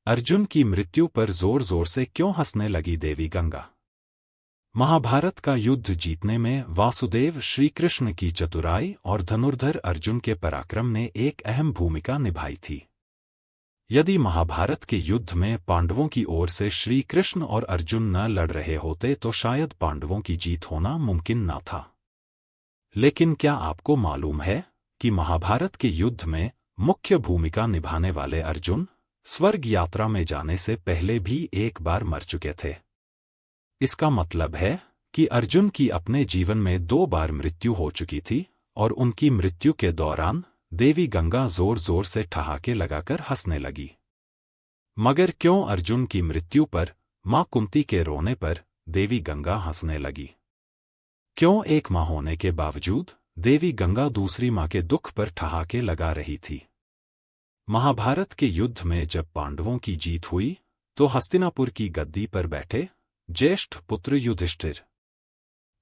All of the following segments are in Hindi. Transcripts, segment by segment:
अर्जुन की मृत्यु पर जोर जोर से क्यों हंसने लगी देवी गंगा। महाभारत का युद्ध जीतने में वासुदेव श्री कृष्ण की चतुराई और धनुर्धर अर्जुन के पराक्रम ने एक अहम भूमिका निभाई थी। यदि महाभारत के युद्ध में पांडवों की ओर से श्री कृष्ण और अर्जुन न लड़ रहे होते तो शायद पांडवों की जीत होना मुमकिन न था। लेकिन क्या आपको मालूम है कि महाभारत के युद्ध में मुख्य भूमिका निभाने वाले अर्जुन स्वर्ग यात्रा में जाने से पहले भी एक बार मर चुके थे। इसका मतलब है कि अर्जुन की अपने जीवन में 2 बार मृत्यु हो चुकी थी और उनकी मृत्यु के दौरान देवी गंगा जोर जोर से ठहाके लगाकर हंसने लगी। मगर क्यों अर्जुन की मृत्यु पर मां कुंती के रोने पर देवी गंगा हंसने लगी? क्यों एक मां होने के बावजूद देवी गंगा दूसरी मां के दुख पर ठहाके लगा रही थी? महाभारत के युद्ध में जब पांडवों की जीत हुई तो हस्तिनापुर की गद्दी पर बैठे ज्येष्ठ पुत्र युधिष्ठिर।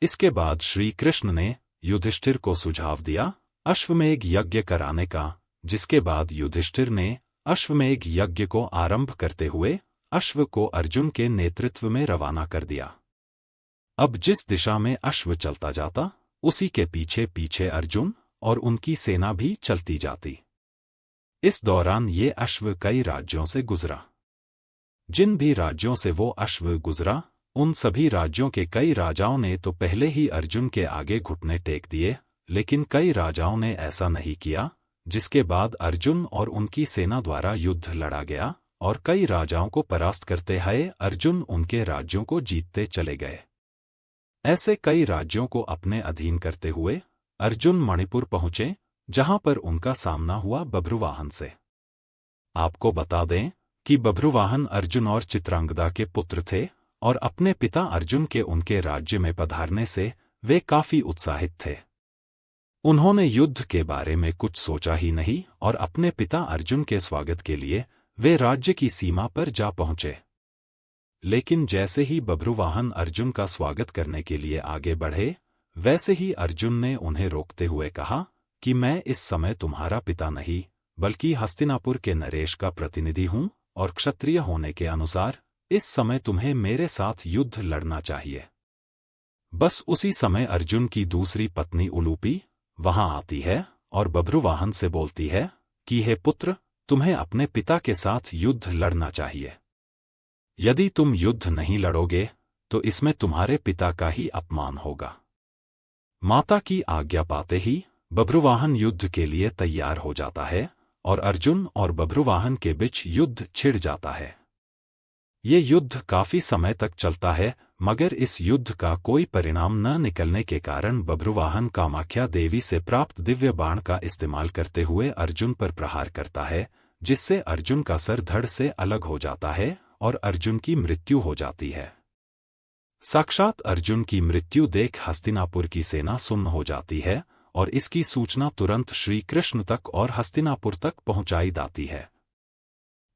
इसके बाद श्री कृष्ण ने युधिष्ठिर को सुझाव दिया अश्वमेघ यज्ञ कराने का, जिसके बाद युधिष्ठिर ने अश्वमेघ यज्ञ को आरंभ करते हुए अश्व को अर्जुन के नेतृत्व में रवाना कर दिया। अब जिस दिशा में अश्व चलता जाता उसी के पीछे पीछे अर्जुन और उनकी सेना भी चलती जाती। इस दौरान ये अश्व कई राज्यों से गुजरा। जिन भी राज्यों से वो अश्व गुजरा उन सभी राज्यों के कई राजाओं ने तो पहले ही अर्जुन के आगे घुटने टेक दिए, लेकिन कई राजाओं ने ऐसा नहीं किया, जिसके बाद अर्जुन और उनकी सेना द्वारा युद्ध लड़ा गया और कई राजाओं को परास्त करते हुए अर्जुन उनके राज्यों को जीतते चले गए। ऐसे कई राज्यों को अपने अधीन करते हुए अर्जुन मणिपुर पहुंचे, जहां पर उनका सामना हुआ बभ्रुवाहन से। आपको बता दें कि बभ्रुवाहन अर्जुन और चित्रांगदा के पुत्र थे और अपने पिता अर्जुन के उनके राज्य में पधारने से वे काफी उत्साहित थे। उन्होंने युद्ध के बारे में कुछ सोचा ही नहीं और अपने पिता अर्जुन के स्वागत के लिए वे राज्य की सीमा पर जा पहुंचे। लेकिन जैसे ही बभ्रुवाहन अर्जुन का स्वागत करने के लिए आगे बढ़े, वैसे ही अर्जुन ने उन्हें रोकते हुए कहा कि मैं इस समय तुम्हारा पिता नहीं बल्कि हस्तिनापुर के नरेश का प्रतिनिधि हूं और क्षत्रिय होने के अनुसार इस समय तुम्हें मेरे साथ युद्ध लड़ना चाहिए। बस उसी समय अर्जुन की दूसरी पत्नी उलूपी वहां आती है और बभ्रुवाहन से बोलती है कि हे पुत्र, तुम्हें अपने पिता के साथ युद्ध लड़ना चाहिए। यदि तुम युद्ध नहीं लड़ोगे तो इसमें तुम्हारे पिता का ही अपमान होगा। माता की आज्ञा पाते ही बभ्रुवाहन युद्ध के लिए तैयार हो जाता है और अर्जुन और बभ्रुवाहन के बीच युद्ध छिड़ जाता है। ये युद्ध काफी समय तक चलता है, मगर इस युद्ध का कोई परिणाम न निकलने के कारण बभ्रुवाहन कामाख्या देवी से प्राप्त दिव्य बाण का इस्तेमाल करते हुए अर्जुन पर प्रहार करता है, जिससे अर्जुन का सर धड़ से अलग हो जाता है और अर्जुन की मृत्यु हो जाती है। साक्षात अर्जुन की मृत्यु देख हस्तिनापुर की सेना सुन्न हो जाती है और इसकी सूचना तुरंत श्री कृष्ण तक और हस्तिनापुर तक पहुंचाई जाती है।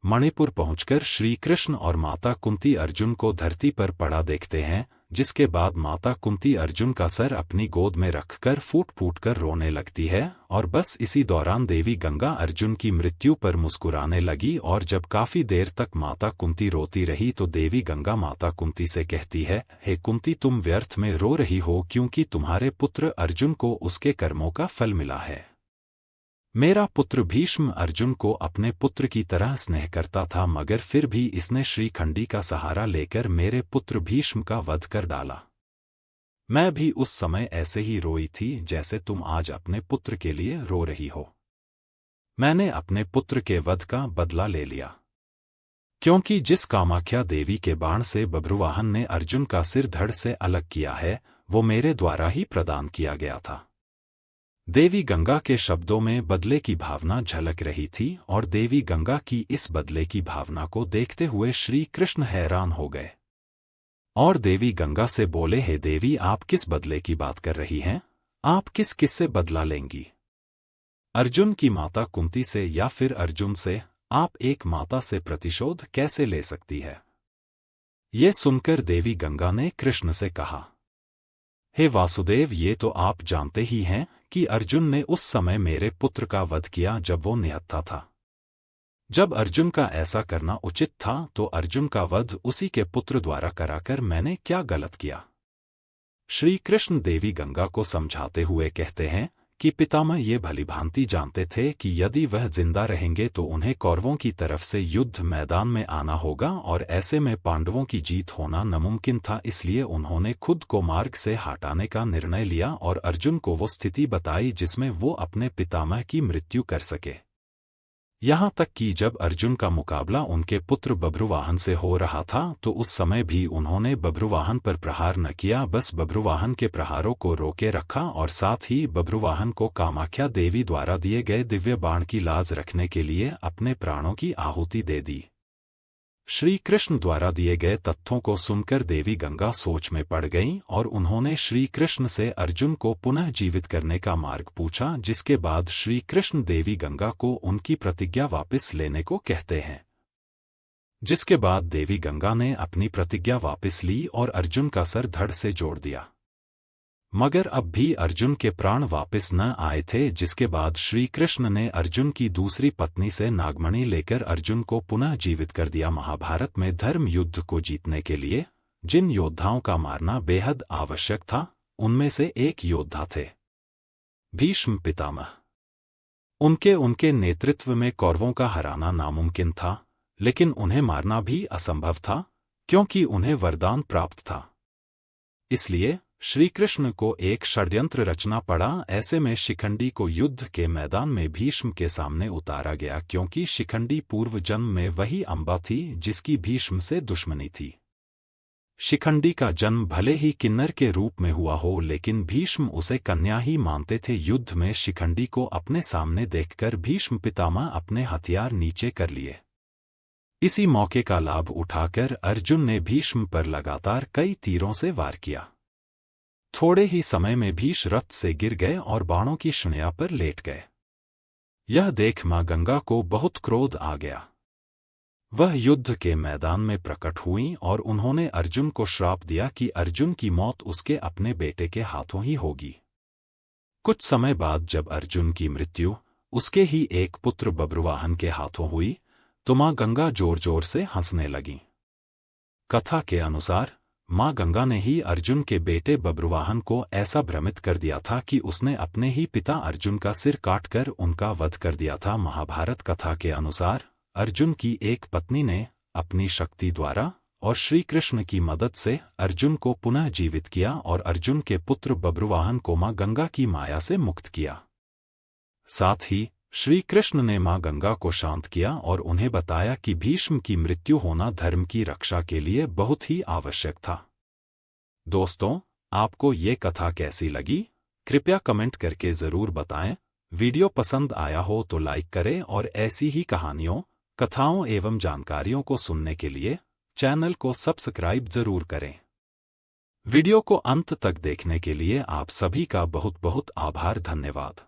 मणिपुर पहुंचकर श्री कृष्ण और माता कुंती अर्जुन को धरती पर पड़ा देखते हैं, जिसके बाद माता कुंती अर्जुन का सर अपनी गोद में रखकर फूट फूट कर रोने लगती है और बस इसी दौरान देवी गंगा अर्जुन की मृत्यु पर मुस्कुराने लगी और जब काफी देर तक माता कुंती रोती रही तो देवी गंगा माता कुंती से कहती है, हे कुंती, तुम व्यर्थ में रो रही हो क्योंकि तुम्हारे पुत्र अर्जुन को उसके कर्मों का फल मिला है। मेरा पुत्र भीष्म अर्जुन को अपने पुत्र की तरह स्नेह करता था, मगर फिर भी इसने श्रीखंडी का सहारा लेकर मेरे पुत्र भीष्म का वध कर डाला। मैं भी उस समय ऐसे ही रोई थी जैसे तुम आज अपने पुत्र के लिए रो रही हो। मैंने अपने पुत्र के वध का बदला ले लिया, क्योंकि जिस कामाख्या देवी के बाण से बभ्रुवाहन ने अर्जुन का सिर धड़ से अलग किया है वो मेरे द्वारा ही प्रदान किया गया था। देवी गंगा के शब्दों में बदले की भावना झलक रही थी और देवी गंगा की इस बदले की भावना को देखते हुए श्री कृष्ण हैरान हो गए और देवी गंगा से बोले, हे देवी, आप किस बदले की बात कर रही हैं? आप किस किससे बदला लेंगी? अर्जुन की माता कुंती से या फिर अर्जुन से? आप एक माता से प्रतिशोध कैसे ले सकती है? ये सुनकर देवी गंगा ने कृष्ण से कहा, हे वासुदेव, ये तो आप जानते ही हैं कि अर्जुन ने उस समय मेरे पुत्र का वध किया जब वो निहत्था था। जब अर्जुन का ऐसा करना उचित था तो अर्जुन का वध उसी के पुत्र द्वारा कराकर मैंने क्या गलत किया। श्री कृष्ण देवी गंगा को समझाते हुए कहते हैं कि पितामह ये भलीभांति जानते थे कि यदि वह जिंदा रहेंगे तो उन्हें कौरवों की तरफ से युद्ध मैदान में आना होगा और ऐसे में पांडवों की जीत होना नामुमकिन था, इसलिए उन्होंने खुद को मार्ग से हटाने का निर्णय लिया और अर्जुन को वो स्थिति बताई जिसमें वो अपने पितामह की मृत्यु कर सके। यहाँ तक कि जब अर्जुन का मुकाबला उनके पुत्र बभ्रुवाहन से हो रहा था तो उस समय भी उन्होंने बभ्रुवाहन पर प्रहार न किया, बस बभ्रुवाहन के प्रहारों को रोके रखा और साथ ही बभ्रुवाहन को कामाख्या देवी द्वारा दिए गए दिव्य बाण की लाज रखने के लिए अपने प्राणों की आहुति दे दी। श्री कृष्ण द्वारा दिए गए तथ्यों को सुनकर देवी गंगा सोच में पड़ गईं और उन्होंने श्री कृष्ण से अर्जुन को पुनः जीवित करने का मार्ग पूछा, जिसके बाद श्री कृष्ण देवी गंगा को उनकी प्रतिज्ञा वापस लेने को कहते हैं। जिसके बाद देवी गंगा ने अपनी प्रतिज्ञा वापस ली और अर्जुन का सर धड़ से जोड़ दिया, मगर अब भी अर्जुन के प्राण वापस न आए थे, जिसके बाद श्री कृष्ण ने अर्जुन की दूसरी पत्नी से नागमणि लेकर अर्जुन को पुनः जीवित कर दिया। महाभारत में धर्म युद्ध को जीतने के लिए जिन योद्धाओं का मारना बेहद आवश्यक था उनमें से एक योद्धा थे भीष्म पितामह। उनके नेतृत्व में कौरवों का हराना नामुमकिन था, लेकिन उन्हें मारना भी असंभव था क्योंकि उन्हें वरदान प्राप्त था। इसलिए श्री कृष्ण को एक षड्यंत्र रचना पड़ा। ऐसे में शिखंडी को युद्ध के मैदान में भीष्म के सामने उतारा गया, क्योंकि शिखंडी पूर्व जन्म में वही अम्बा थी जिसकी भीष्म से दुश्मनी थी। शिखंडी का जन्म भले ही किन्नर के रूप में हुआ हो, लेकिन भीष्म उसे कन्या ही मानते थे। युद्ध में शिखंडी को अपने सामने देखकर भीष्म पितामह अपने हथियार नीचे कर लिए। इसी मौके का लाभ उठाकर अर्जुन ने भीष्म पर लगातार कई तीरों से वार किया। थोड़े ही समय में भीष्म रथ से गिर गए और बाणों की शृंखला पर लेट गए। यह देख मां गंगा को बहुत क्रोध आ गया। वह युद्ध के मैदान में प्रकट हुईं और उन्होंने अर्जुन को श्राप दिया कि अर्जुन की मौत उसके अपने बेटे के हाथों ही होगी। कुछ समय बाद जब अर्जुन की मृत्यु उसके ही एक पुत्र बभ्रुवाहन के हाथों हुई तो मां गंगा जोर जोर से हंसने लगीं। कथा के अनुसार मां गंगा ने ही अर्जुन के बेटे बभ्रुवाहन को ऐसा भ्रमित कर दिया था कि उसने अपने ही पिता अर्जुन का सिर काटकर उनका वध कर दिया था। महाभारत कथा के अनुसार अर्जुन की एक पत्नी ने अपनी शक्ति द्वारा और श्री कृष्ण की मदद से अर्जुन को पुनः जीवित किया और अर्जुन के पुत्र बभ्रुवाहन को मां गंगा की माया से मुक्त किया। साथ ही श्री कृष्ण ने मां गंगा को शांत किया और उन्हें बताया कि भीष्म की मृत्यु होना धर्म की रक्षा के लिए बहुत ही आवश्यक था। दोस्तों, आपको ये कथा कैसी लगी? कृपया कमेंट करके जरूर बताएं। वीडियो पसंद आया हो तो लाइक करें और ऐसी ही कहानियों, कथाओं एवं जानकारियों को सुनने के लिए चैनल को सब्सक्राइब जरूर करें। वीडियो को अंत तक देखने के लिए आप सभी का बहुत बहुत आभार। धन्यवाद।